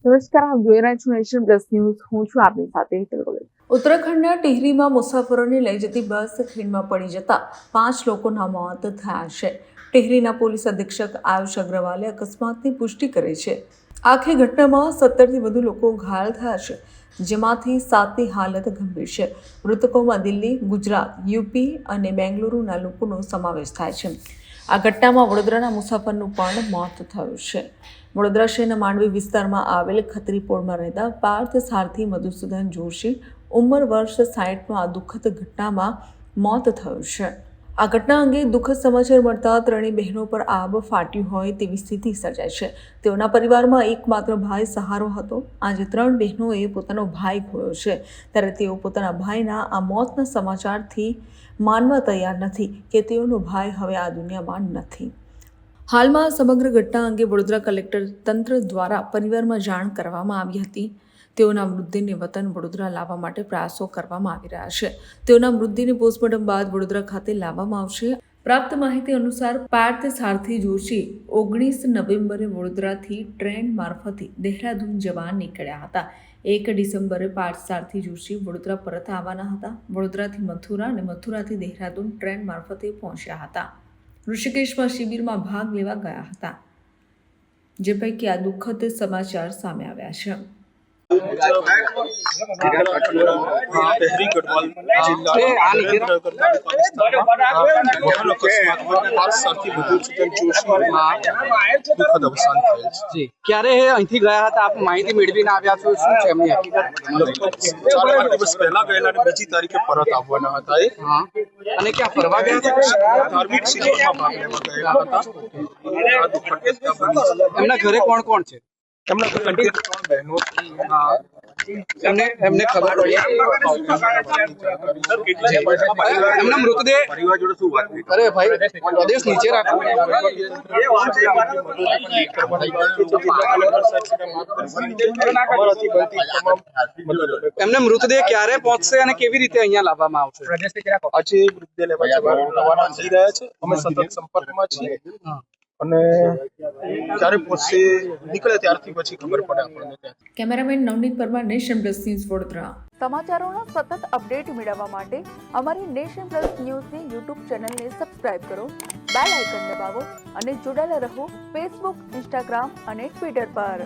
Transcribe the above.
નમસ્કાર, આપ જોઈ રહ્યા છો નેશન પ્લસ ન્યૂઝ. હું છું આપની સાથે હેતલ ગોયલ. ઉત્તરાખંડના ટિહરીમાં મુસાફરોને લઈ જતી બસ ખીણમાં પડી જતા 5 લોકોના મોત થયા છે. ટિહરીના પોલીસ અધિક્ષક આયુષ અગ્રવાલે અકસ્માતની પુષ્ટિ કરી છે. આખી ઘટનામાં 17થી વધુ લોકો ઘાયલ થયા છે, જેમાંથી 7ની હાલત ગંભીર છે. મૃતકોમાં દિલ્હી, ગુજરાત, યુપી અને બેંગલુરુના લોકોનો સમાવેશ થાય છે. આ ઘટનામાં વડોદરાના મુસાફરનું પણ મોત થયું છે. વડોદરા શહેરના માંડવી વિસ્તારમાં આવેલ ખત્રીપોળમાં રહેતા પાર્થ સારથી મધુસૂદન જોશી ઉંમર વર્ષ 60નું આ દુઃખદ ઘટનામાં મોત થયું છે. આ ઘટના અંગે દુઃખદ સમાચાર મળતા ત્રણેય બહેનો પર આબ ફાટ્યું હોય તેવી સ્થિતિ સર્જાઈ છે. તેઓના પરિવારમાં એકમાત્ર ભાઈ સહારો હતો. આજે 3 બહેનોએ પોતાનો ભાઈ ખોયો છે, ત્યારે તેઓ પોતાના ભાઈના આ મોતના સમાચારથી માનવા તૈયાર નથી કે તેઓનો ભાઈ હવે આ દુનિયામાં નથી. હાલમાં સમગ્ર ઘટના અંગે વડોદરા કલેક્ટર તંત્ર દ્વારા પરિવારમાં જાણ કરવામાં આવી હતી. તેઓના મૃતદેહને વતન વડોદરા લાવવા માટે પ્રયાસો કરવામાં આવી રહ્યા છે. તેઓના મૃતદેહને પોસ્ટમોર્ટમ બાદ વડોદરા ખાતે લાવવામાં આવશે. પ્રાપ્ત માહિતી અનુસાર પાર્થ સારથી જોશી 19 નવેમ્બરે વડોદરાથી ટ્રેન મારફતે દહેરાદૂન જવા નીકળ્યા હતા. 1 ડિસેમ્બરે પાર્થ સારથી જોશી વડોદરા પરત આવવાના હતા. વડોદરાથી મથુરા અને મથુરાથી દહેરાદૂન ટ્રેન મારફતે પહોંચ્યા હતા. ઋષિકેશમાં શિબિરમાં ભાગ લેવા ગયા હતા, જે પૈકી આ દુઃખદ સમાચાર સામે આવ્યા છે. टिहरी गढ़वाल जिला पार्थ सारथी मधुसूदन जोशी દુઃખદ અવસાન થયેલ છે. ક્યારે અહીંથી ગયા હતા, આપ માહિતી મેળવીને આવ્યા છો? શું છે એમની હકીકત? લગભગ 4 દિવસ પહેલા ગયેલા અને બીજી તારીખે પરત આવવાના હતા. અને ક્યાં ફરવા ગયા હતા? ધાર્મિક શિબિરમાં ભાગ લેવા ગયેલા હતા. આ દુઃખદ ઘટના બની છે. એમના ઘરે કોણ કોણ છે? એમના ઘરે 3 બહેનો એમને ખબર પડી? એમના મૃતદેહ પરિવાર જોડે શું વાત કરી? અરે ભાઈ, પ્રદેશ નીચે રાખો. એમને મૃતદેહ ક્યારે પહોંચશે અને કેવી રીતે અહીંયા લાવવામાં આવશે? આજે મૃતદેહ લેવા રવાના થઈ રહ્યા છે. અમે સતત સંપર્કમાં છીએ અને ક્યારે પહોંચશે નીકળે ત્યારથી પછી ખબર પડે આપણને. Cameraman Navneet Parmar, Nation Plus News, Vadodara. સમાચારોના સતત અપડેટ મેળવવા માટે અમારી નેશન પ્લસ ન્યૂઝની યુટ્યુબ ચેનલને સબસ્ક્રાઇબ કરો, બેલ આઇકન દબાવો અને જોડાયેલા રહો ફેસબુક, ઇન્સ્ટાગ્રામ અને ટ્વિટર પર.